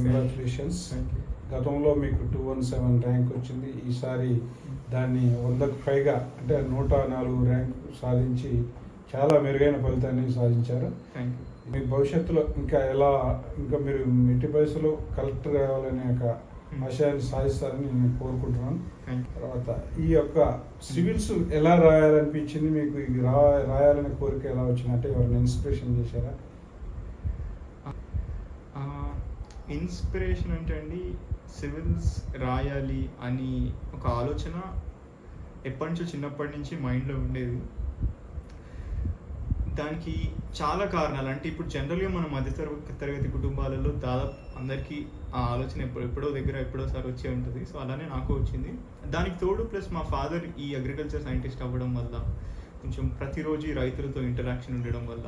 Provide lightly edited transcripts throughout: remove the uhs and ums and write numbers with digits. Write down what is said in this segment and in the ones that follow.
Congratulations. గతంలో మీకు 217 rank వచ్చింది. ఈసారి దాన్ని 100కు పైగా అంటే 104 ర్యాంక్ సాధించి చాలా మెరుగైన ఫలితాన్ని సాధించారు. మీ భవిష్యత్తులో ఇంకా మీరు ఎట్టి పరిస్థితుల్లో కలెక్టర్ కావాలనే ఒక ఆశయాన్ని సాధిస్తారని నేను కోరుకుంటున్నాను. తర్వాత ఈ యొక్క సివిల్స్ ఎలా రాయాలనిపించింది మీకు? ఇది రాయాలనే కోరిక ఎలా వచ్చింది? అంటే ఎవరైనా ఇన్స్పిరేషన్ చేశారా? ఇన్స్పిరేషన్ అంటే అండి, సివిల్స్ రాయాలి అని ఒక ఆలోచన ఎప్పటి నుంచో చిన్నప్పటి నుంచి మైండ్లో ఉండేది. దానికి చాలా కారణాలు. అంటే ఇప్పుడు జనరల్గా మన మధ్యతరగతి కుటుంబాలలో దాదాపు అందరికీ ఆ ఆలోచన ఎప్పుడోసారి వచ్చే ఉంటుంది. సో అలానే నాకు వచ్చింది. దానికి తోడు ప్లస్ మా ఫాదర్ ఈ అగ్రికల్చర్ సైంటిస్ట్ అవ్వడం వల్ల, కొంచెం ప్రతిరోజు రైతులతో ఇంటరాక్షన్ ఉండడం వల్ల,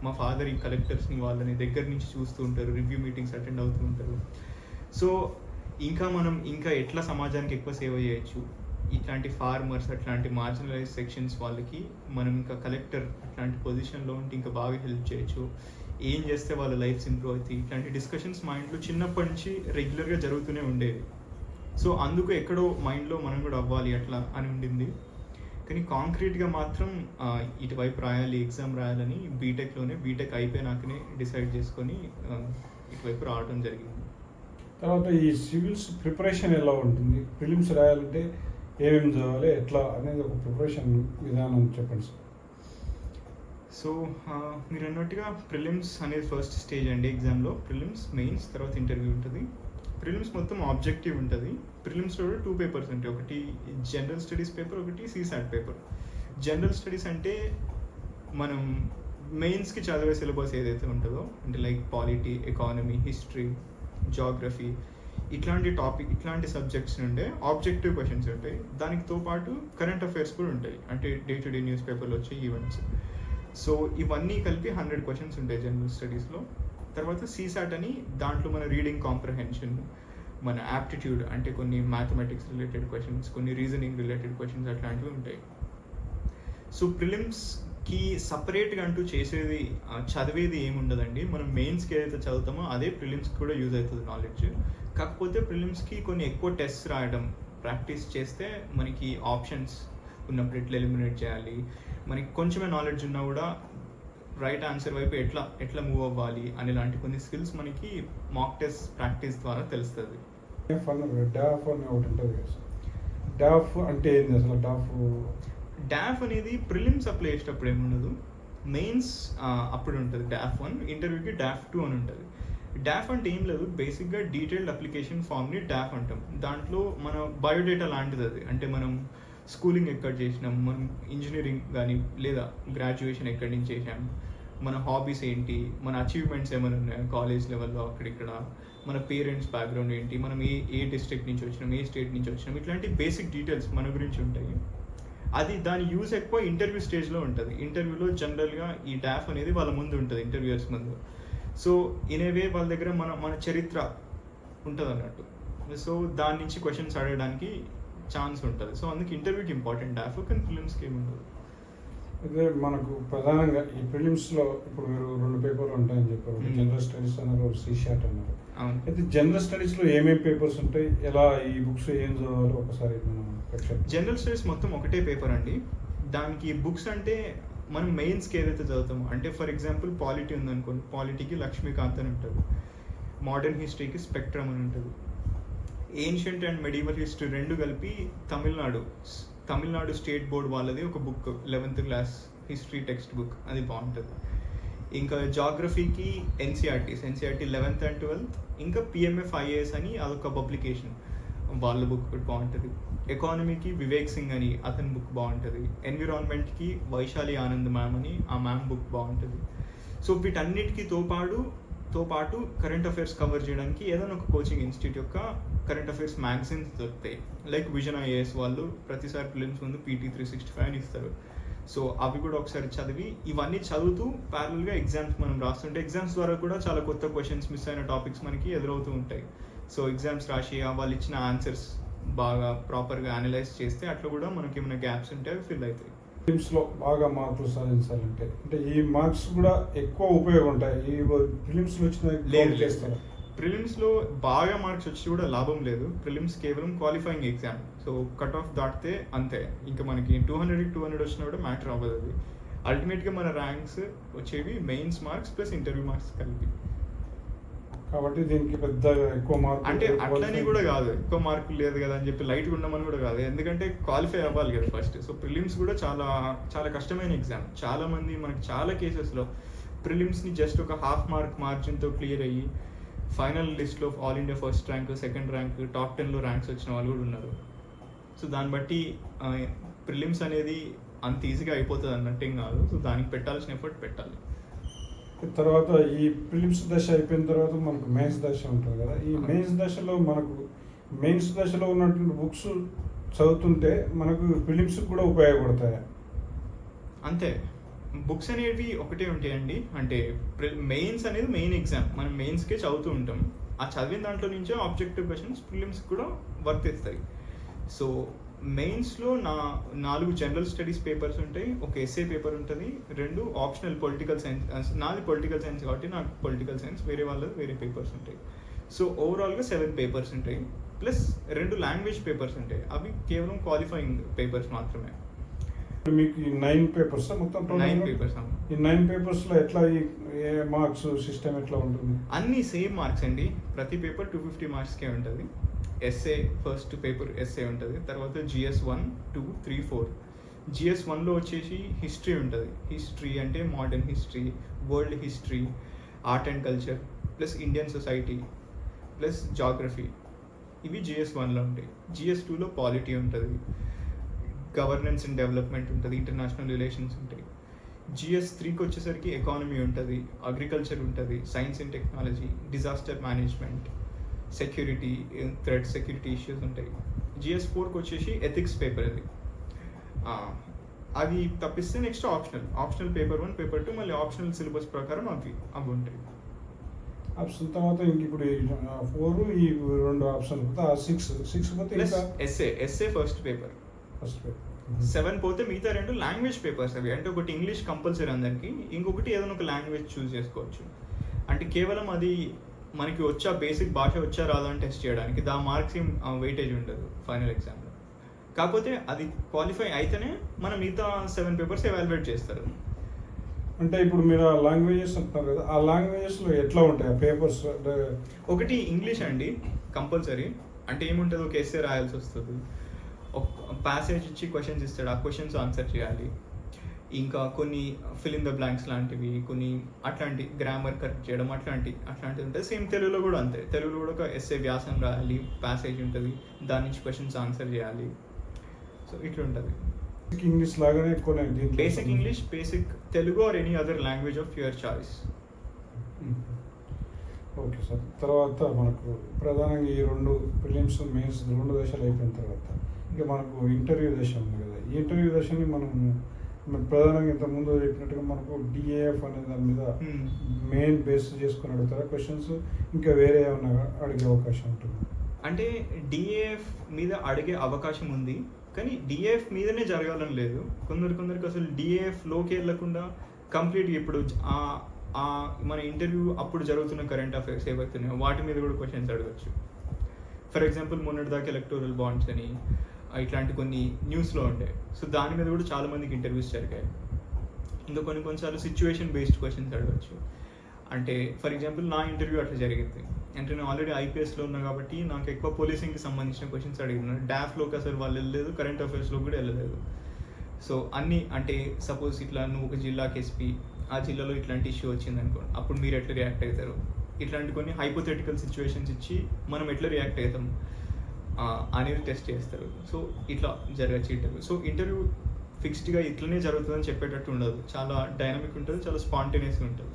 మా ఫాదర్ ఈ కలెక్టర్స్ని వాళ్ళని దగ్గర నుంచి చూస్తూ ఉంటారు, రివ్యూ మీటింగ్స్ అటెండ్ అవుతూ ఉంటారు. సో మనం ఎట్లా సమాజానికి ఎక్కువ సేవ చేయొచ్చు, ఇట్లాంటి ఫార్మర్స్, అట్లాంటి మార్జినలైజ్ సెక్షన్స్ వాళ్ళకి మనం ఇంకా కలెక్టర్ అట్లాంటి పొజిషన్లో ఉంటే ఇంకా బాగా హెల్ప్ చేయొచ్చు, ఏం చేస్తే వాళ్ళ లైఫ్స్ ఇంప్రూవ్ అవుతాయి, ఇట్లాంటి డిస్కషన్స్ మా ఇంట్లో చిన్నప్పటి నుంచి రెగ్యులర్గా జరుగుతూనే ఉండేవి. సో అందుకు ఎక్కడో మైండ్లో మనం కూడా అవ్వాలి అట్లా అని ఉండింది. కానీ కాంక్రీట్గా మాత్రం ఇటువైపు రాయాలి, ఎగ్జామ్ రాయాలని బీటెక్ అయిపోయినాకనే డిసైడ్ చేసుకొని ఇటువైపు రావడం జరిగింది. తర్వాత ఈ సివిల్స్ ప్రిపరేషన్ ఎలా ఉంటుంది? ప్రిలిమ్స్ రాయాలంటే ఏమేమి చదవాలి, ఎట్లా అనేది ఒక ప్రిపరేషన్ విధానం చెప్పండి సార్. సో మీరు అన్నట్టుగా ప్రిలిమ్స్ అనేది ఫస్ట్ స్టేజ్ అండి ఎగ్జామ్లో. ప్రిలిమ్స్, మెయిన్స్, తర్వాత ఇంటర్వ్యూ ఉంటుంది. ప్రిలిమ్స్ మొత్తం ఆబ్జెక్టివ్ ఉంటుంది. ప్రిలిమ్స్లో 2 పేపర్స్ ఉంటాయి. ఒకటి జనరల్ స్టడీస్ పేపర్, ఒకటి సీసాట్ పేపర్. జనరల్ స్టడీస్ అంటే మనం మెయిన్స్కి చదివే సిలబస్ ఏదైతే ఉంటుందో, అంటే like polity, economy, history, geography, ఇట్లాంటి సబ్జెక్ట్స్ నుండే ఆబ్జెక్టివ్ క్వశ్చన్స్ ఉంటాయి. దానితో పాటు కరెంట్ అఫైర్స్ కూడా ఉంటాయి, అంటే డే టు డే న్యూస్ పేపర్లో వచ్చే ఈవెంట్స్. సో ఇవన్నీ కలిపి 100 క్వశ్చన్స్ ఉంటాయి జనరల్ స్టడీస్లో. తర్వాత సీసాట్ అని, దాంట్లో మన రీడింగ్ కాంప్రహెన్షన్, మన యాప్టిట్యూడ్ అంటే కొన్ని మ్యాథమెటిక్స్ రిలేటెడ్ క్వశ్చన్స్, కొన్ని రీజనింగ్ రిలేటెడ్ క్వశ్చన్స్ అట్లాంటివి ఉంటాయి. సో ప్రిలిమ్స్కి సపరేట్గా అంటూ చేసేది చదివేది ఏముండదండి. మనం మెయిన్స్కి ఏదైతే చదువుతామో అదే ప్రిలిమ్స్కి కూడా యూజ్ అవుతుంది నాలెడ్జ్. కాకపోతే ప్రిలిమ్స్కి కొన్ని ఎక్కువ టెస్ట్ రాయడం, ప్రాక్టీస్ చేస్తే మనకి ఆప్షన్స్ ఉన్నప్పుడు ఎట్లా ఎలిమినేట్ చేయాలి, మనకి కొంచెమే నాలెడ్జ్ ఉన్నా కూడా రైట్ ఆన్సర్ వైపు ఎట్లా మూవ్ అవ్వాలి అనేలాంటి కొన్ని స్కిల్స్ మనకి మాక్ టెస్ట్ ప్రాక్టీస్ ద్వారా తెలుస్తుంది. డాఫ్ అంటే ఏంది అసలు? డాఫ్ అనేది ప్రిలిమ్స్ అప్లై చేసేటప్పుడు ఏముండదు, మెయిన్స్ అప్పుడు ఉంటుంది డాఫ్ 1, ఇంటర్వ్యూకి డాఫ్ 2 అని ఉంటుంది. డాఫ్ అంటే ఏం లేదు, బేసిక్గా డీటెయిల్డ్ అప్లికేషన్ ఫామ్ని డాఫ్ అంటాం. దాంట్లో మన బయోడేటా లాంటిది అది. అంటే మనం స్కూలింగ్ ఎక్కడ చేసినాం, మనం ఇంజనీరింగ్ కానీ లేదా గ్రాడ్యుయేషన్ ఎక్కడి నుంచి చేసాం, మన హాబీస్ ఏంటి, మన అచీవ్మెంట్స్ ఏమైనా ఉన్నాయా కాలేజ్ లెవెల్లో అక్కడిక్కడ, మన పేరెంట్స్ బ్యాక్గ్రౌండ్ ఏంటి, మనం ఏ డిస్ట్రిక్ట్ నుంచి వచ్చినాం, ఏ స్టేట్ నుంచి వచ్చినాం, ఇట్లాంటి బేసిక్ డీటెయిల్స్ మన గురించి ఉంటాయి. దాని యూజ్ ఎక్కువ ఇంటర్వ్యూ స్టేజ్లో ఉంటుంది. ఇంటర్వ్యూలో జనరల్గా ఈ డాఫ్ అనేది వాళ్ళ ముందు ఉంటుంది, ఇంటర్వ్యూయర్స్ ముందు. సో ఇనేవే వాళ్ళ దగ్గర మన చరిత్ర ఉంటుంది అన్నట్టు. సో దాని నుంచి క్వశ్చన్స్ అడగడానికి ఛాన్స్ ఉంటుంది. సో అందుకు ఇంటర్వ్యూకి ఇంపార్టెంట్ డాఫ్, కానీ ప్రిలిమ్స్కి ఏమి ఉండదు. అయితే మనకు ప్రధానంగా ఈ ప్రిలిమ్స్లో ఇప్పుడు మీరు 2 పేపర్లు ఉంటాయని చెప్పారు, జనరల్ స్టడీస్ అన్నారు, సీసాట్ అన్నారు. అయితే జనరల్ స్టడీస్లో ఏమేమి పేపర్స్ ఉంటాయి, ఎలా ఈ బుక్స్ ఏం చదవాలో ఒకసారి మనం. జనరల్ స్టడీస్ మొత్తం ఒకటే పేపర్ అండి. దానికి బుక్స్ అంటే మనం మెయిన్స్కి ఏదైతే చదువుతామో, అంటే ఫర్ ఎగ్జాంపుల్ పాలిటీ ఉందనుకోండి, పాలిటీకి లక్ష్మీకాంత్ అని ఉంటుంది, మోడర్న్ హిస్టరీకి స్పెక్ట్రమ్ అని ఉంటుంది, ఏన్షియంట్ అండ్ మెడివల్ హిస్టరీ 2 కలిపి తమిళనాడు స్టేట్ బోర్డ్ వాళ్ళది ఒక book, 11th class history text book, అది బాగుంటుంది. ఇంకా జాగ్రఫీకి ఎన్సీఆర్టీ 11th and 12th, ఇంకా పిఎంఎఫ్ ఐఏఎస్ అని అదొక పబ్లికేషన్, వాళ్ళ బుక్ బాగుంటుంది. ఎకానమీకి వివేక్ సింగ్ అని అతని బుక్ బాగుంటుంది. ఎన్విరాన్మెంట్కి వైశాలి ఆనంద్ మ్యామ్ అని ఆ మ్యామ్ బుక్ బాగుంటుంది. సో వీటన్నిటికీ తో పాటు కరెంట్ అఫైర్స్ కవర్ చేయడానికి ఏదైనా ఒక కోచింగ్ ఇన్స్టిట్యూట్ యొక్క కరెంట్ అఫైర్స్ మ్యాగజైన్స్ దొరుకుతాయి. లైక్ విజన్ ఐఏఎస్ వాళ్ళు ప్రతిసారి ప్రిలిమ్స్ ముందు PT 365 అని ఇస్తారు. సో అవి కూడా ఒకసారి చదివి, ఇవన్నీ చదువుతూ ప్యారల్గా ఎగ్జామ్స్ మనం రాస్తుంటే, ఎగ్జామ్స్ ద్వారా కూడా చాలా కొత్త క్వశ్చన్స్, మిస్ అయిన టాపిక్స్ మనకి ఎదురవుతూ ఉంటాయి. సో ఎగ్జామ్స్ రాసి వాళ్ళు ఇచ్చిన ఆన్సర్స్ బాగా ప్రాపర్గా అనలైజ్ చేస్తే అట్లా కూడా మనకి ఏమైనా గ్యాప్స్ ఉంటే అవి ఫిల్ అవుతాయి. ప్రిలిమ్స్లో బాగా మార్కులు సాధించాలంటే అంటే ఈ మార్క్స్ కూడా ఎక్కువ ఉపయోగం ఉంటాయి. ఈ ప్రిలిమ్స్లో వచ్చిన లేదు, ప్రిలిమ్స్లో బాగా మార్క్స్ వచ్చి కూడా లాభం లేదు. ప్రిలిమ్స్ కేవలం qualifying exam. So cut off దాటితే అంతే, ఇంకా మనకి 200 వచ్చినా కూడా మ్యాటర్ అవ్వదు. అది అల్టిమేట్గా మన ర్యాంక్స్ వచ్చేవి mains marks plus interview marks కలిపి. కాబట్టి దీనికి పెద్ద ఎక్కువ మార్కులు అంటే అట్లని కూడా కాదు, ఎక్కువ మార్కులు లేదు కదా అని చెప్పి లైట్గా ఉండమని కూడా కాదు, ఎందుకంటే క్వాలిఫై అవ్వాలి కదా ఫస్ట్. సో ప్రిలిమ్స్ కూడా చాలా చాలా కష్టమైన ఎగ్జామ్. చాలా మంది మనకి చాలా కేసెస్లో ప్రిలిమ్స్ని జస్ట్ ఒక హాఫ్ మార్క్ మార్జిన్తో క్లియర్ అయ్యి ఫైనల్ లిస్ట్లో all India first rank, second rank, top 10లో ర్యాంక్స్ వచ్చిన వాళ్ళు కూడా ఉన్నారు. సో దాన్ని బట్టి ప్రిలిమ్స్ అనేది అంత ఈజీగా అయిపోతుంది అన్నట్టేం కాదు. సో దానికి పెట్టాల్సిన ఎఫర్ట్ పెట్టాలి. తర్వాత ఈ ప్రిలిమ్స్ దశ అయిపోయిన తర్వాత మనకు మెయిన్స్ దశ ఉంటుంది కదా. ఈ మెయిన్స్ దశలో మనకు మెయిన్స్ దశలో ఉన్నటువంటి బుక్స్ చదువుతుంటే మనకు ప్రిలిమ్స్ కూడా ఉపయోగపడతాయి. అంతే, బుక్స్ అనేవి ఒకటే ఉంటాయండి. అంటే మెయిన్స్ అనేది మెయిన్ ఎగ్జామ్, మనం మెయిన్స్కే చదువుతూ ఉంటాం. ఆ చదివిన దాంట్లో నుంచే ఆబ్జెక్టివ్ క్వశ్చన్స్ ప్రిలిమ్స్ కూడా వర్తిస్తాయి. సో మెయిన్స్లో 4 జనరల్ స్టడీస్ పేపర్స్ ఉంటాయి, ఒక ఎస్ఏ పేపర్ ఉంటుంది, 2 ఆప్షనల్ పొలిటికల్ సైన్స్. నాది పొలిటికల్ సైన్స్ కాబట్టి నాకు పొలిటికల్ సైన్స్, వేరే వాళ్ళది వేరే పేపర్స్ ఉంటాయి. సో ఓవరాల్గా 7 పేపర్స్ ఉంటాయి, ప్లస్ 2 లాంగ్వేజ్ పేపర్స్ ఉంటాయి. అవి కేవలం క్వాలిఫైయింగ్ పేపర్స్ మాత్రమే. మీకు ఈ 9 పేపర్స్ మొత్తం 9 పేపర్స్. ఈ 9 పేపర్స్లో ఎట్లా ఏ మార్క్స్ సిస్టమ్ ఎట్లా ఉంటుంది? అన్నీ సేమ్ మార్క్స్ అండి. ప్రతి పేపర్ 250 మార్క్స్కే ఉంటుంది. ఎస్ఏ ఫస్ట్ పేపర్ ఎస్ఏ ఉంటుంది, తర్వాత GS 1, 2, 3, 4. GS 1లో వచ్చేసి హిస్టరీ ఉంటుంది. హిస్టరీ అంటే modern history, world history, art and culture, plus Indian society, plus geography. ఇవి GS 1లో ఉంటాయి. GS 2లో పాలిటీ ఉంటుంది, గవర్నెన్స్ అండ్ డెవలప్మెంట్ ఉంటుంది, ఇంటర్నేషనల్ రిలేషన్స్ ఉంటాయి. GS 3కి వచ్చేసరికి ఎకానమీ ఉంటుంది, అగ్రికల్చర్ ఉంటుంది, science and technology, disaster management, security, thread security issues ఉంటాయి. GS 4కి వచ్చేసి ఎథిక్స్ పేపర్. అది తప్పిస్తే నెక్స్ట్ ఆప్షనల్ పేపర్ 1, పేపర్ 2, మళ్ళీ ఆప్షనల్ సిలబస్ ప్రకారం అవి ఉంటాయి. ఆప్షన్ తర్వాత ఇంక ఇప్పుడు 4 ఈ 2 ఆప్షన్ 6 పోతే ప్లస్ ఎస్ఏ ఫస్ట్ పేపర్. 7 పోతే మిగతా 2 లాంగ్వేజ్ పేపర్స్. అవి అంటే ఒకటి ఇంగ్లీష్ కంపల్సరీ అందరికి, ఇంకొకటి ఏదైనా ఒక లాంగ్వేజ్ చూస్ చేసుకోవచ్చు. అంటే కేవలం అది మనకి వచ్చా బేసిక్ భాష వచ్చా రాదా అని టెస్ట్ చేయడానికి, దా మార్క్స్ ఏం వెయిటేజ్ ఉండదు ఫైనల్ ఎగ్జామ్లో. కాకపోతే అది క్వాలిఫై అయితేనే మనం మిగతా 7 పేపర్స్ ఎవాల్యుయేట్ చేస్తారు. అంటే ఇప్పుడు మీరు ఆ లాంగ్వేజెస్ అంటున్నారు కదా, ఆ లాంగ్వేజెస్లో ఎట్లా ఉంటాయి ఆ పేపర్స్? ఒకటి ఇంగ్లీష్ అండి కంపల్సరీ. అంటే ఏముంటుంది, ఒక ఎస్సే రాయాల్సి వస్తుంది, ఒక ప్యాసేజ్ ఇచ్చి క్వశ్చన్స్ ఇస్తాడు, ఆ క్వశ్చన్స్ ఆన్సర్ చేయాలి. ఇంకా కొన్ని ఫిల్ ఇన్ ద బ్లాంక్స్ లాంటివి, కొన్ని అట్లాంటి గ్రామర్ కరెక్ట్ చేయడం అట్లాంటివి ఉంటుంది. సేమ్ తెలుగులో కూడా అంతే. తెలుగులో కూడా ఒక ఎస్ఏ వ్యాసం రాయాలి, ప్యాసేజ్ ఉంటుంది, దాని నుంచి క్వశ్చన్స్ ఆన్సర్ చేయాలి. సో ఇట్లా ఉంటుంది. ఇంగ్లీష్ లాగానే basic English, basic Telugu or any other language of your choice. Okay sir. తర్వాత మనకు ప్రధానంగా ఈ 2 ప్రిలిమ్స్ మెయిన్స్ 2 దశలు అయిపోయిన తర్వాత ఇంకా మనకు ఇంటర్వ్యూ దశ ఉంది కదా. ఈ ఇంటర్వ్యూ దశని మనం ప్రధానంగా ఇంతకుముందు చెప్పినట్టుగా మనకు DAF అనే దాని మీద మెయిన్ బేస్ చేసుకుని అడుగుతారా క్వశ్చన్స్, ఇంకా వేరే ఏమన్నా అడిగే అవకాశం ఉంటుంది? అంటే DAF మీద అడిగే అవకాశం ఉంది, కానీ DAF మీదనే జరగాలని లేదు. కొందరికి అసలు DAFలోకి వెళ్ళకుండా కంప్లీట్గా ఇప్పుడు మన ఇంటర్వ్యూ అప్పుడు జరుగుతున్న కరెంట్ అఫైర్స్ ఏవైతున్నాయో వాటి మీద కూడా క్వశ్చన్స్ అడగచ్చు. ఫర్ ఎగ్జాంపుల్ మొన్నటిదాకా ఎలక్టోరల్ బాండ్స్ అని ఇట్లాంటి కొన్ని న్యూస్లో ఉండే. సో దాని మీద కూడా చాలా మందికి ఇంటర్వ్యూస్ జరిగాయి. ఇంకా కొన్నిసార్లు సిచ్యువేషన్ బేస్డ్ క్వశ్చన్స్ అడగచ్చు. అంటే ఫర్ ఎగ్జాంపుల్ నా ఇంటర్వ్యూ అట్లా జరిగింది. అంటే నేను ఆల్రెడీ IPSలో ఉన్నా కాబట్టి నాకు ఎక్కువ పోలీసింగ్కి సంబంధించిన క్వశ్చన్స్ అడిగినాను. DAFలోకి అసలు వాళ్ళు వెళ్ళలేదు, కరెంట్ అఫైర్స్లో కూడా వెళ్ళలేదు. సో అన్నీ అంటే సపోజ్ ఇట్లా నువ్వు ఒక జిల్లాకి SP, ఆ జిల్లాలో ఇట్లాంటి ఇష్యూ వచ్చింది అనుకోండి, అప్పుడు మీరు ఎట్లా రియాక్ట్ అవుతారు, ఇట్లాంటి కొన్ని హైపోథెటికల్ సిచ్యువేషన్స్ ఇచ్చి మనం ఎట్లా రియాక్ట్ అవుతాం అనేది టెస్ట్ చేస్తారు. సో ఇట్లా జరగచ్చు ఇంటర్వ్యూ. సో ఇంటర్వ్యూ ఫిక్స్డ్గా ఇట్లనే జరుగుతుందని చెప్పేటట్టు ఉండదు, చాలా డైనమిక్ ఉంటుంది, చాలా స్పాంటేనియస్గా ఉంటుంది.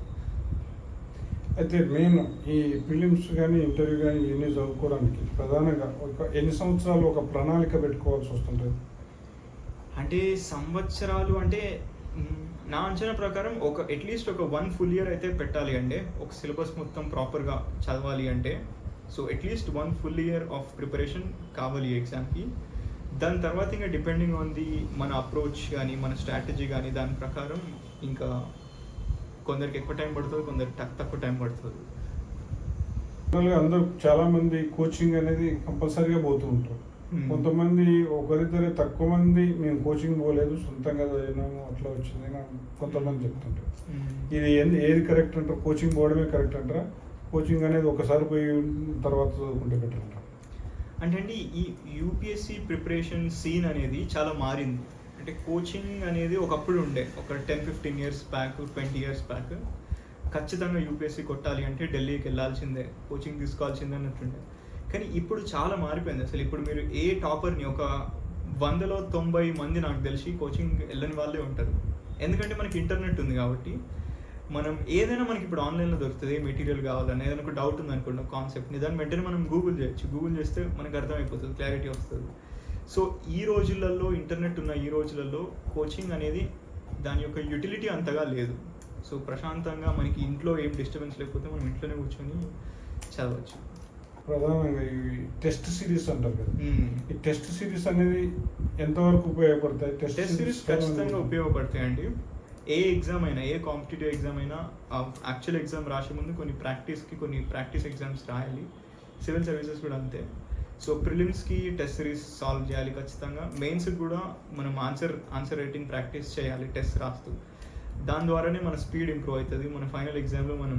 అయితే మెయిన్ ఈ ప్రిలిమ్స్ కానీ ఇంటర్వ్యూ కానీ ఇవన్నీ చదువుకోవడానికి ప్రధానంగా ఎన్ని సంవత్సరాలు ఒక ప్రణాళిక పెట్టుకోవాల్సి వస్తుంటుంది? అంటే సంవత్సరాలు అంటే నా అంచనా ప్రకారం అట్లీస్ట్ ఒక 1 full year అయితే పెట్టాలి. అంటే ఒక సిలబస్ మొత్తం ప్రాపర్గా చదవాలి అంటే so at least 1 full year of preparation కావాలి ఎగ్జామ్కి. దాని తర్వాత ఇంకా డిపెండింగ్ ఆన్ మన అప్రోచ్ కానీ మన స్ట్రాటజీ కానీ దాని ప్రకారం ఇంకా కొందరికి ఎక్కువ టైం పడుతుంది, కొందరికి తక్కువ టైం పడుతుంది. జనరల్గా అందరూ చాలామంది కోచింగ్ అనేది కంపల్సరీగా పోతూ ఉంటారు. కొంతమంది ఒకరిద్దరే తక్కువ మంది మేము కోచింగ్ పోలేదు, సొంతంగా చదివినాము అట్లా వచ్చింది కొంతమంది చెప్తుంటారు. ఇది ఏది కరెక్ట్ అంటారు? కోచింగ్ పోవడమే కరెక్ట్ అంటారా? కోచింగ్ అనేది ఒకసారి పోయి తర్వాత చదువుకుంటే బెటర్ అంటారా? అంటే అండి ఈ యూపీఎస్సి ప్రిపరేషన్ సీన్ అనేది చాలా మారింది. అంటే కోచింగ్ అనేది ఒకప్పుడు ఉండే ఒక 10-15 ఇయర్స్ బ్యాక్, 20 ఇయర్స్ బ్యాక్ ఖచ్చితంగా యూపీఎస్సి కొట్టాలి అంటే ఢిల్లీకి వెళ్ళాల్సిందే, కోచింగ్ తీసుకోవాల్సిందే అన్నట్టుండే. కానీ ఇప్పుడు చాలా మారిపోయింది. అసలు ఇప్పుడు మీరు ఏ టాపర్ని ఒక 100లో 90 మంది నాకు తెలిసి కోచింగ్ వెళ్ళని వాళ్ళే ఉంటారు. ఎందుకంటే మనకి ఇంటర్నెట్ ఉంది కాబట్టి మనం ఏదైనా మనకి ఇప్పుడు ఆన్లైన్లో దొరుకుతుంది. ఏ మెటీరియల్ కావాలని ఏదైనా ఒక డౌట్ ఉంది అనుకోండి, కాన్సెప్ట్ని దాన్ని వెంటనే మనం గూగుల్ చేయొచ్చు. గూగుల్ చేస్తే మనకు అర్థమైపోతుంది, క్లారిటీ వస్తుంది. సో ఈ రోజులలో ఇంటర్నెట్ ఉన్న ఈ రోజులలో కోచింగ్ అనేది దాని యొక్క యూటిలిటీ అంతగా లేదు. సో ప్రశాంతంగా మనకి ఇంట్లో ఏం డిస్టర్బెన్స్ లేకపోతే మనం ఇంట్లోనే కూర్చొని చదవచ్చు. ప్రధానంగా ఈ టెస్ట్ సిరీస్ అంటారు కదా, ఈ టెస్ట్ సిరీస్ అనేది ఎంతవరకు ఉపయోగపడతాయి? టెస్ట్ సిరీస్ ఖచ్చితంగా ఉపయోగపడతాయండి. ఏ ఎగ్జామ్ అయినా, ఏ కాంపిటేటివ్ ఎగ్జామ్ అయినా యాక్చువల్ ఎగ్జామ్ రాసే ముందు కొన్ని ప్రాక్టీస్ ఎగ్జామ్స్ రాయాలి. సివిల్ సర్వీసెస్ కూడా అంతే. సో ప్రిలిమ్స్కి టెస్ట్ సిరీస్ సాల్వ్ చేయాలి ఖచ్చితంగా. మెయిన్స్కి కూడా మనం ఆన్సర్ రైటింగ్ ప్రాక్టీస్ చేయాలి టెస్ట్ రాస్తూ. దాని ద్వారానే మన స్పీడ్ ఇంప్రూవ్ అవుతుంది. మన ఫైనల్ ఎగ్జామ్లో మనం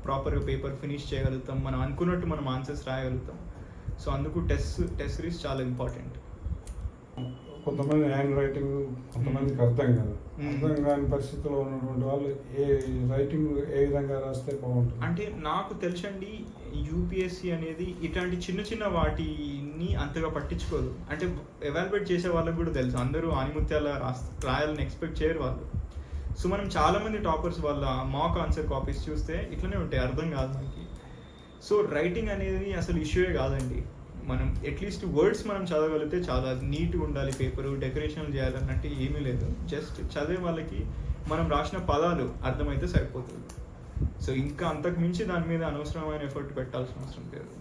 ప్రాపర్గా పేపర్ ఫినిష్ చేయగలుగుతాం, మనం అనుకున్నట్టు మనం ఆన్సర్స్ రాయగలుగుతాం. సో అందుకు టెస్ట్ సిరీస్ చాలా ఇంపార్టెంట్. కొంతమంది హ్యాండ్ రైటింగ్ కొంతమందికి అర్థం కాదు. అర్థం కాని పరిస్థితిలో ఉన్నటువంటి వాళ్ళు రైటింగ్ ఏ విధంగా రాస్తే బాగుంటుంది? అంటే నాకు తెలుసండి యూపీఎస్సి అనేది ఇట్లాంటి చిన్న వాటిని అంతగా పట్టించుకోదు. అంటే ఎవాల్యుయేట్ చేసే వాళ్ళకి కూడా తెలుసు, అందరూ ఆనిముత్యాల రాయాలని ఎక్స్పెక్ట్ చేయరు వాళ్ళు. సో మనం చాలామంది టాపర్స్ వాళ్ళ మాక్ ఆన్సర్ కాపీస్ చూస్తే ఇట్లనే ఉంటాయి, అర్థం కాదు మనకి. సో రైటింగ్ అనేది అసలు ఇష్యూయే కాదండి. మనం అట్లీస్ట్ వర్డ్స్ మనం చదవగలిగితే చాలా నీట్గా ఉండాలి పేపరు, డెకరేషన్ చేయాలన్నట్టు ఏమీ లేదు. జస్ట్ చదివే వాళ్ళకి మనం రాసిన పదాలు అర్థమైతే సరిపోతుంది. సో ఇంకా అంతకు మించి దాని మీద అనవసరమైన ఎఫర్ట్ పెట్టాల్సిన అవసరం లేదు.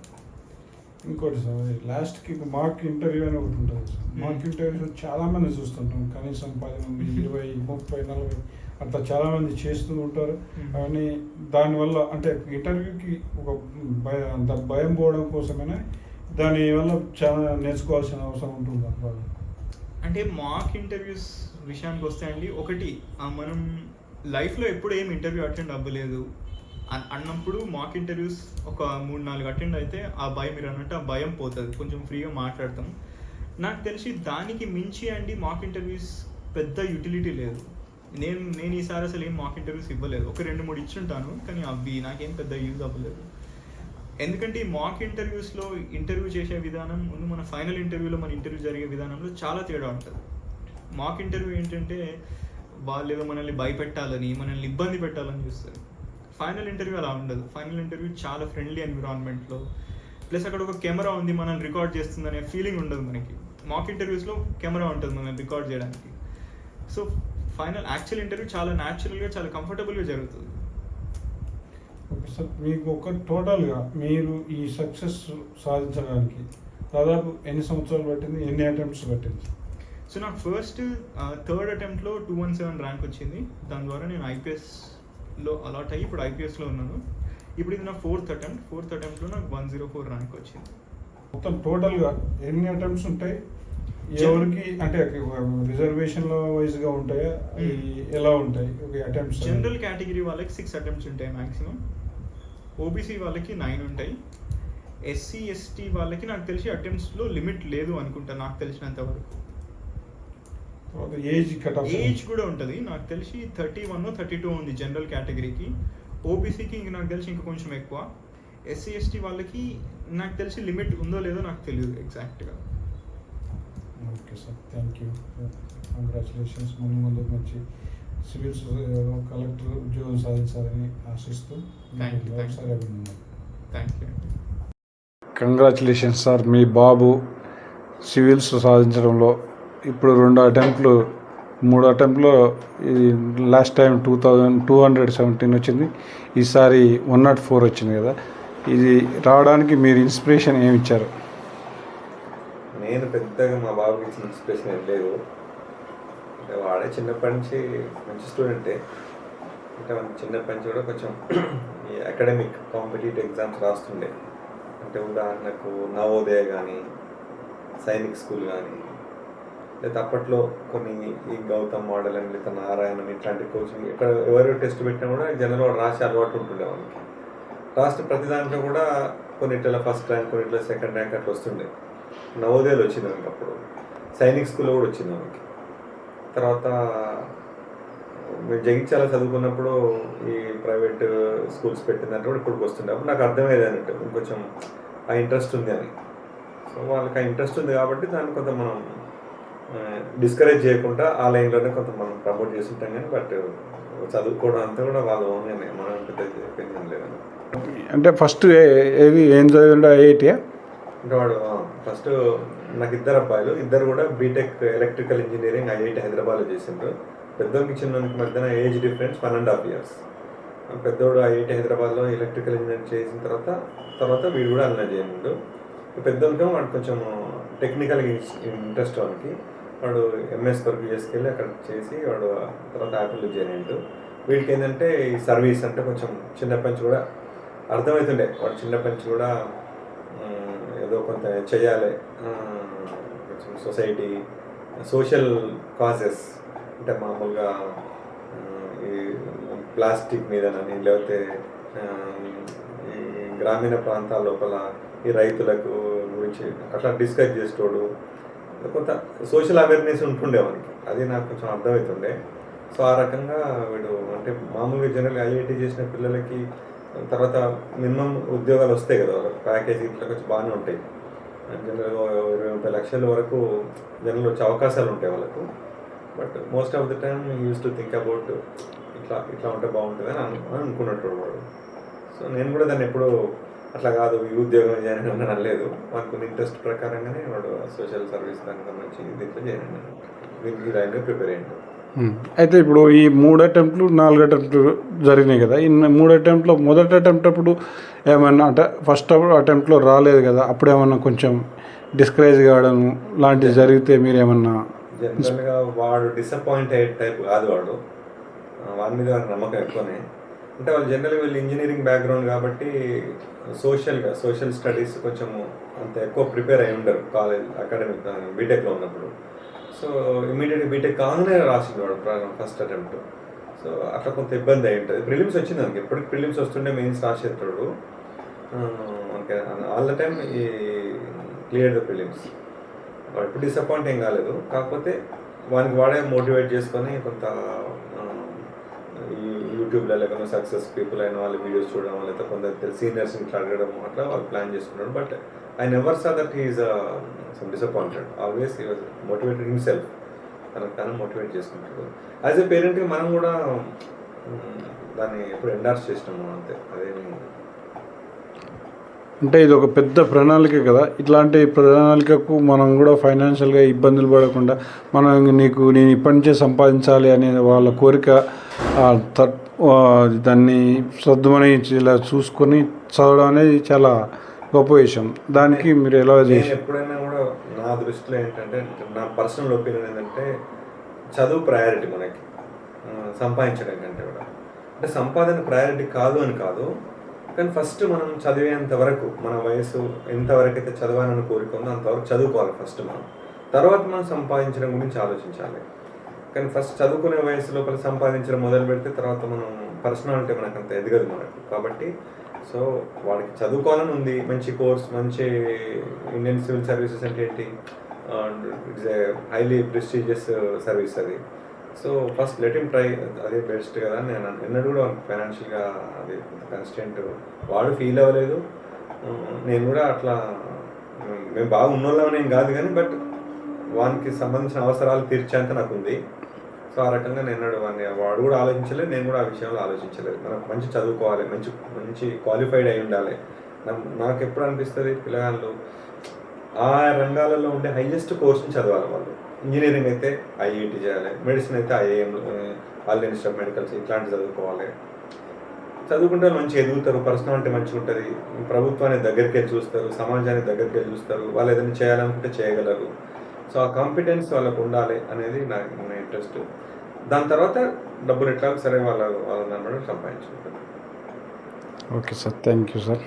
ఇంకోటి సార్, లాస్ట్కి మాక్ ఇంటర్వ్యూ అని ఒకటి ఉంటుంది సార్. మాక్ ఇంటర్వ్యూ చాలామంది చూస్తుంటాం, కనీసం 10 మంది, 20, 30, 40 అట్లా చాలామంది చేస్తూ ఉంటారు. అవన్నీ దానివల్ల అంటే ఇంటర్వ్యూకి ఒక అంత భయం పోవడం కోసమైనా దానివల్ల చాలా నేర్చుకోవాల్సిన అవసరం ఉంటుంది అన్నమాట. అంటే మాక్ ఇంటర్వ్యూస్ విషయానికి వస్తే అండి, ఒకటి మనం లైఫ్లో ఎప్పుడు ఏం ఇంటర్వ్యూ అటెండ్ అవ్వలేదు అన్నప్పుడు మాక్ ఇంటర్వ్యూస్ ఒక 3-4 అటెండ్ అయితే ఆ భయం, మీరు అన్నట్టు ఆ భయం పోతుంది, కొంచెం ఫ్రీగా మాట్లాడతాం. నాకు తెలిసి దానికి మించి అండి మాక్ ఇంటర్వ్యూస్ పెద్ద యూటిలిటీ లేదు. నేను ఈసారి అసలు ఏం మాక్ ఇంటర్వ్యూస్ ఇవ్వలేదు. ఒక 2-3 ఇచ్చుంటాను, కానీ అవి నాకేం పెద్ద యూజ్ అవ్వలేదు. ఎందుకంటే ఈ మాక్ ఇంటర్వ్యూస్లో ఇంటర్వ్యూ చేసే విధానం ముందు మన ఫైనల్ ఇంటర్వ్యూలో మన ఇంటర్వ్యూ జరిగే విధానంలో చాలా తేడా ఉంటుంది. మాక్ ఇంటర్వ్యూ ఏంటంటే వాళ్ళు ఏదో మనల్ని భయపెట్టాలని, మనల్ని ఇబ్బంది పెట్టాలని చూస్తారు. ఫైనల్ ఇంటర్వ్యూ అలా ఉండదు. ఫైనల్ ఇంటర్వ్యూ చాలా ఫ్రెండ్లీ ఎన్విరాన్మెంట్లో, ప్లస్ అక్కడ ఒక కెమెరా ఉంది మనల్ని రికార్డ్ చేస్తుంది అనే ఫీలింగ్ ఉండదు మనకి. మాక్ ఇంటర్వ్యూస్లో కెమెరా ఉంటుంది మనల్ని రికార్డ్ చేయడానికి. సో ఫైనల్ యాక్చువల్ ఇంటర్వ్యూ చాలా న్యాచురల్గా, చాలా కంఫర్టబుల్గా జరుగుతుంది. సార్, మీకు ఒక టోటల్గా మీరు ఈ సక్సెస్ సాధించడానికి దాదాపు ఎన్ని సంవత్సరాలు పట్టింది, ఎన్ని అటెంప్ట్స్ పట్టింది? సో నాకు ఫస్ట్ 3rd అటెంప్ట్లో 217 ర్యాంక్ వచ్చింది. దాని ద్వారా నేను ఐపీఎస్లో అలాట్ అయ్యి ఇప్పుడు ఐపీఎస్లో ఉన్నాను. ఇప్పుడు ఇది నా 4th అటెంప్ట్లో నాకు 104 ర్యాంక్ వచ్చింది. మొత్తం టోటల్గా ఎన్ని అటెంప్ట్స్ ఉంటాయి? ఎవరికి అంటే రిజర్వేషన్ల వైజ్గా ఉంటాయా? ఎలా ఉంటాయి అటెంప్ట్స్? జనరల్ కేటగిరీ వాళ్ళకి 6 అటెంప్ట్స్ ఉంటాయి మ్యాక్సిమం. ఓబీసీ వాళ్ళకి 9 ఉంటాయి. ఎస్సీ ఎస్టీ వాళ్ళకి నాకు తెలిసి అటెంప్ట్స్లో లిమిట్ లేదు అనుకుంటా, నాకు తెలిసినంత వరకు. ఏజ్ కూడా ఉంటుంది, నాకు తెలిసి 31 or 32 ఉంది జనరల్ కేటగిరీకి. ఓబీసీకి నాకు తెలిసి ఇంకా కొంచెం ఎక్కువ. ఎస్సీ ఎస్టీ వాళ్ళకి నాకు తెలిసి లిమిట్ ఉందో లేదో నాకు తెలియదు ఎగ్జాక్ట్గా. Okay sir, thank you, congratulations. ముందు మంచి సివిల్ కలెక్టర్ ఉద్యోగం సాధించాలని ఆశిస్తూ సరే. Thank you. Congratulations sir, me Babu civils సాధించడంలో ఇప్పుడు 2 అటెంప్ట్లు, 3 అటెంప్ట్లో ఇది లాస్ట్ టైం 217 వచ్చింది, ఈసారి 104 వచ్చింది కదా. ఇది రావడానికి మీరు ఇన్స్పిరేషన్ ఏమి ఇచ్చారు? నేను పెద్దగా మా బాబుకి ఇచ్చిన ఇన్స్పిరేషన్ ఏం లేదు. అంటే వాడే చిన్నప్పటి నుంచి మంచి స్టూడెంటే. అంటే మనకి చిన్నప్పటి నుంచి కూడా కొంచెం ఈ అకాడమిక్ కాంపిటేటివ్ ఎగ్జామ్స్ రాస్తుండే. అంటే ఉదాహరణకు నవోదయ కానీ, సైనిక్ స్కూల్ కానీ, లేదా అప్పట్లో కొన్ని ఈ గౌతమ్ మోడల్ అని లేదా నారాయణన్ ఇట్లాంటి కోచింగ్ ఇక్కడ ఎవరు టెస్ట్ పెట్టినా కూడా జనరల్ వాడు రాసే అలవాటు ఉంటుండే వాళ్ళకి. రాష్ట్ర ప్రతి దాంట్లో కూడా కొన్నిట్ల ఫస్ట్ ర్యాంక్, కొన్నిట్ల సెకండ్ ర్యాంక్ అట్లా వస్తుండే. నవోదయలో వచ్చింది మనకి అప్పుడు, సైనిక్ స్కూల్లో కూడా వచ్చింది మనకి. తర్వాత మేము జగిత్యాల చదువుకున్నప్పుడు ఈ ప్రైవేట్ స్కూల్స్ పెట్టిందంటే కూడా ఇప్పటికి వస్తుండే. అప్పుడు నాకు అర్థమయ్యేది అన్నట్టు ఇంకొంచెం ఆ ఇంట్రెస్ట్ ఉంది అని. సో వాళ్ళకి ఆ ఇంట్రెస్ట్ ఉంది కాబట్టి దాన్ని కొంత మనం డిస్కరేజ్ చేయకుండా ఆ లైన్లోనే కొంత మనం ప్రమోట్ చేస్తుంటాం. కానీ బట్ చదువుకోవడం అంతా కూడా వాళ్ళ ఓన్గానే, మనం చెప్పింది లేదు. అంటే ఫస్ట్ ఏది ఏం చదివిండో ఐఐటియా? అంటే వాడు ఫస్ట్ నాకు ఇద్దరు అబ్బాయిలు, ఇద్దరు కూడా బీటెక్ ఎలక్ట్రికల్ ఇంజనీరింగ్ ఐఐటి హైదరాబాద్లో చేసిండ్రు. పెద్దోడికి చిన్నోనికి మధ్యన ఏజ్ డిఫరెన్స్ 1.5 years. పెద్దోడు ఐఐటి హైదరాబాద్లో ఎలక్ట్రికల్ ఇంజనీరింగ్ చేసిన తర్వాత వీడు కూడా అలా చేయండు. పెద్దోడికి వాడు కొంచెం టెక్నికల్ ఇంట్రెస్ట్ వాడికి. వాడు ఎంఎస్ వరకు చేసుకెళ్ళి అక్కడ చేసి వాడు తర్వాత యాపిల్లో జాయిన్ అయ్యిండు. వీడికి ఏంటంటే ఈ సర్వీస్ అంటే కొంచెం చిన్నప్పటి నుంచి కూడా అర్థమవుతుండే. వాడు చిన్నప్పటి నుంచి కూడా ఏదో కొంత చేయాలి, కొంచెం సొసైటీ సోషల్ కాజెస్ అంటే మామూలుగా ఈ ప్లాస్టిక్ మీదనని, లేకపోతే ఈ గ్రామీణ ప్రాంతాల లోపల ఈ రైతులకు గురించి అట్లా డిస్కస్ చేసేటోడు. కొంత సోషల్ అవేర్నెస్ ఉంటుండే మనకి, అది నాకు కొంచెం అర్థమవుతుండే. సో ఆ రకంగా వీడు అంటే మామూలుగా జనరల్గా ఐఐటి చేసిన పిల్లలకి తర్వాత మినిమం ఉద్యోగాలు వస్తాయి కదా, వాళ్ళకి ప్యాకేజీ ఇట్లా కొంచెం బాగానే ఉంటాయి. జనరల్గా 20-30 లక్షల వరకు జనరల్ వచ్చే అవకాశాలు ఉంటాయి వాళ్ళకు. But most of the time use to think about ఇట్లా ఉంటే బాగుంటుంది అని అనుకున్నట్టు వాడు. సో నేను కూడా దాన్ని ఎప్పుడూ అట్లా కాదు ఈ ఉద్యోగం చేయాలని అనలేదు. మనకు ఇంట్రెస్ట్ ప్రకారంగానే వాడు సోషల్ సర్వీస్ దానికి సంబంధించి దీంట్లో చేయండి, దీనికి రైల్వే ప్రిపేర్ అయ్యిండు. అయితే ఇప్పుడు ఈ 3 అటెంప్ట్లు 4 అటెంప్ట్లు జరిగినాయి కదా. ఈ 3 అటెంప్ట్లో మొదటి అటెంప్ట్ అప్పుడు ఏమన్నా అంటే ఫస్ట్ అటెంప్ట్లో రాలేదు కదా, అప్పుడు ఏమన్నా కొంచెం డిస్కరేజ్ కావడం లాంటివి జరిగితే మీరు ఏమన్నా? జనరల్గా వాడు డిసప్పాయింట్ అయ్యే టైప్ కాదు వాడు, వాడి మీద వాడి నమ్మకం ఎక్కువనే. అంటే వాళ్ళు జనరల్గా వీళ్ళు ఇంజనీరింగ్ బ్యాక్గ్రౌండ్ కాబట్టి సోషల్ స్టడీస్ కొంచెం అంత ఎక్కువ ప్రిపేర్ అయి ఉండరు కాలేజ్ అకాడమిక్ బీటెక్లో ఉన్నప్పుడు. సో ఇమీడియట్గా బీటెక్ కాగానే రాసింది వాడు ఫస్ట్ అటెంప్ట్. సో అట్లా కొంత ఇబ్బంది అయి ఉంటుంది. ప్రిలిమ్స్ వచ్చింది మనకి, ఎప్పటికి ప్రిలిమ్స్ వస్తుండే మెయిన్స్ రాసేస్తాడు మనకి ఆల్ ద టైమ్ ఈ క్లియర్ ద ప్రిలిమ్స్. వాడు ఎప్పుడు డిసప్పాయింట్ ఏం కాలేదు. కాకపోతే వానికి వాడే మోటివేట్ చేసుకొని కొంత ఈ యూట్యూబ్లో లేకపోతే సక్సెస్ పీపుల్ అయిన వాళ్ళ వీడియోస్ చూడడం, లేకపోతే కొందరు సీనియర్స్ ఇట్లా అడగడం అట్లా వాళ్ళు ప్లాన్ చేసుకున్నాడు. But I never saw that he is some disappointed. Always he was motivated himself, తనకు తను మోటివేట్ చేసుకుంటాడు. యాజ్ ఎ పేరెంట్గా మనం కూడా దాన్ని ఎప్పుడు ఎండార్స్ చేసినాము అంతే. అదేమి అంటే ఇది ఒక పెద్ద ప్రణాళిక కదా. ఇట్లాంటి ప్రణాళికకు మనం కూడా ఫైనాన్షియల్గా ఇబ్బందులు పడకుండా నేను ఇప్పటి నుంచే సంపాదించాలి అనే వాళ్ళ కోరిక దాన్ని సర్దుమనిలా చూసుకొని చదవడం అనేది చాలా గొప్ప విషయం. దానికి మీరు ఎలా చేసి? ఎప్పుడైనా కూడా నా దృష్టిలో ఏంటంటే, నా పర్సనల్ ఒపీనియన్ ఏంటంటే, చదువు ప్రయారిటీ మనకి సంపాదించడం కంటే కూడా. అంటే సంపాదన ప్రయారిటీ కాదు అని కాదు, కానీ ఫస్ట్ మనం చదివేంత వరకు మన వయసు ఎంతవరకు అయితే చదవాలని కోరిక ఉందో అంతవరకు చదువుకోవాలి ఫస్ట్ మనం. తర్వాత మనం సంపాదించడం గురించి ఆలోచించాలి. కానీ ఫస్ట్ చదువుకునే వయసు లోపల సంపాదించడం మొదలు పెడితే తర్వాత మనం పర్సనాలిటీ మనకు అంత ఎదగదు మనకు. కాబట్టి సో వాడికి చదువుకోవాలని ఉంది, మంచి కోర్స్, మంచి ఇండియన్ సివిల్ సర్వీసెస్ అంటే ఏంటి, it's a highly prestigious service అది. So first let him try, అదే బెస్ట్ కదా. నేను ఎన్నడూ కూడా ఫైనాన్షియల్గా అది కన్స్టెంట్ వాడు ఫీల్ అవ్వలేదు, నేను కూడా అట్లా మేము బాగా ఉన్నోళ్ళమని ఏం కాదు, కానీ బట్ వానికి సంబంధించిన అవసరాలు తీర్చేంత నాకు ఉంది. సో ఆ రకంగా నేను వాడు కూడా ఆలోచించలేదు, నేను కూడా ఆ విషయంలో ఆలోచించలేదు. మనకు మంచి చదువుకోవాలి, మంచి క్వాలిఫైడ్ అయి ఉండాలి. నాకు ఎప్పుడు అనిపిస్తుంది, పిల్లగాళ్ళు ఆ రంగాలలో ఉండే హైయెస్ట్ కోర్స్ని చదవాలి. వాళ్ళు ఇంజనీరింగ్ అయితే ఐఐటి చేయాలి, మెడిసిన్ అయితే IIM, all institute of medicals ఇట్లాంటి చదువుకోవాలి. చదువుకుంటే మంచిగా ఎదుగుతారు, పర్సనాలిటీ మంచిగా ఉంటుంది, ప్రభుత్వాన్ని దగ్గరికి వెళ్ళి చూస్తారు, సమాజాన్ని దగ్గరికి వెళ్ళి చూస్తారు, వాళ్ళు ఏదైనా చేయాలనుకుంటే చేయగలరు. సో ఆ కాంపిటెన్స్ వాళ్ళకు ఉండాలి అనేది నా ఇంట్రెస్ట్. దాని తర్వాత డబ్బులు ఎట్లా సరే వాళ్ళ సంపాదించుకుంటారు. Okay sir, thank you sir.